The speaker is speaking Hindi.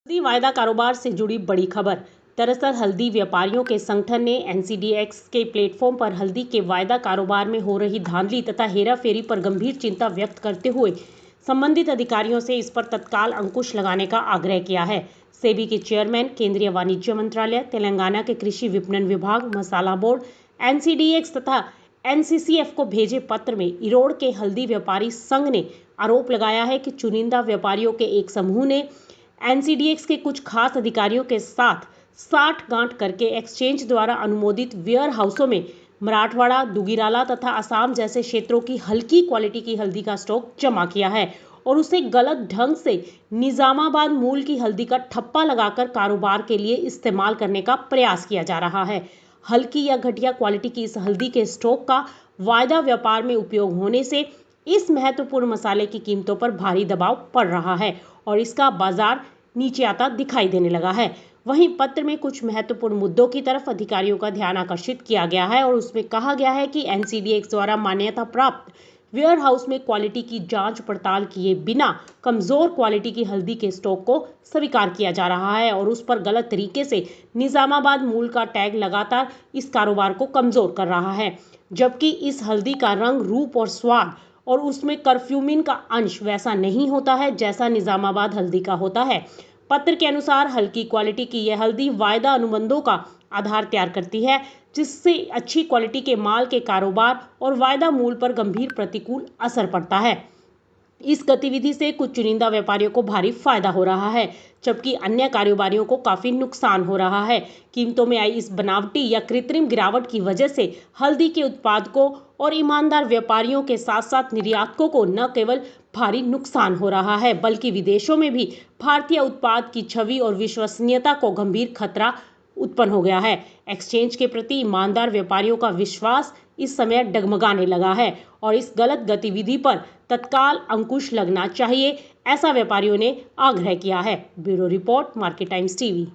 हल्दी वायदा कारोबार से जुड़ी बड़ी खबर। दरअसल हल्दी व्यापारियों के संगठन ने एनसीडीएक्स के प्लेटफॉर्म पर हल्दी के वायदा कारोबार में हो रही धांधली तथा हेराफेरी पर गंभीर चिंता व्यक्त करते हुए संबंधित अधिकारियों से इस पर तत्काल अंकुश लगाने का आग्रह किया है। सेबी के चेयरमैन, केंद्रीय वाणिज्य मंत्रालय, तेलंगाना के कृषि विपणन विभाग, मसाला बोर्ड, एनसीडीएक्स तथा एनसीसीएफ को भेजे पत्र में इरोड़ के हल्दी व्यापारी संघ ने आरोप लगाया है कि चुनिंदा व्यापारियों के एक समूह ने एनसीडीएक्स के कुछ खास अधिकारियों के साथ साठगांठ करके एक्सचेंज द्वारा अनुमोदित वेयर हाउसों में मराठवाड़ा, दुगीराला तथा असम जैसे क्षेत्रों की हल्की क्वालिटी की हल्दी का स्टॉक जमा किया है और उसे गलत ढंग से निजामाबाद मूल की हल्दी का ठप्पा लगाकर कारोबार के लिए इस्तेमाल करने का प्रयास किया जा रहा है। हल्की या घटिया क्वालिटी की इस हल्दी के स्टॉक का वायदा व्यापार में उपयोग होने से इस महत्वपूर्ण मसाले की कीमतों पर भारी दबाव पड़ रहा है और इसका बाजार नीचे आता दिखाई देने लगा है। वहीं पत्र में कुछ महत्वपूर्ण मुद्दों की तरफ अधिकारियों का ध्यान आकर्षित किया गया है और उसमें कहा गया है कि एनसीडीएक्स द्वारा मान्यता प्राप्त वेयर हाउस में क्वालिटी की जांच पड़ताल किए बिना कमजोर क्वालिटी की हल्दी के स्टॉक को स्वीकार किया जा रहा है और उस पर गलत तरीके से निजामाबाद मूल का टैग लगातार इस कारोबार को कमजोर कर रहा है। जबकि इस हल्दी का रंग, रूप और स्वाद और उसमें कर्फ्यूमिन का अंश वैसा नहीं होता है जैसा निजामाबाद हल्दी का होता है। पत्र के अनुसार हल्की क्वालिटी की यह हल्दी वायदा अनुबंधों का आधार तैयार करती है, जिससे अच्छी क्वालिटी के माल के कारोबार और वायदा मूल पर गंभीर प्रतिकूल असर पड़ता है। इस गतिविधि से कुछ चुनिंदा व्यापारियों को भारी फायदा हो रहा है, जबकि अन्य कारोबारियों को काफी नुकसान हो रहा है। कीमतों में आई इस बनावटी या कृत्रिम गिरावट की वजह से हल्दी के उत्पादकों और ईमानदार व्यापारियों के साथ साथ निर्यातकों को न केवल भारी नुकसान हो रहा है, बल्कि विदेशों में भी भारतीय उत्पाद की छवि और विश्वसनीयता को गंभीर खतरा उत्पन्न हो गया है। एक्सचेंज के प्रति ईमानदार व्यापारियों का विश्वास इस समय डगमगाने लगा है और इस गलत गतिविधि पर तत्काल अंकुश लगना चाहिए, ऐसा व्यापारियों ने आग्रह किया है। Bureau report, market times TV.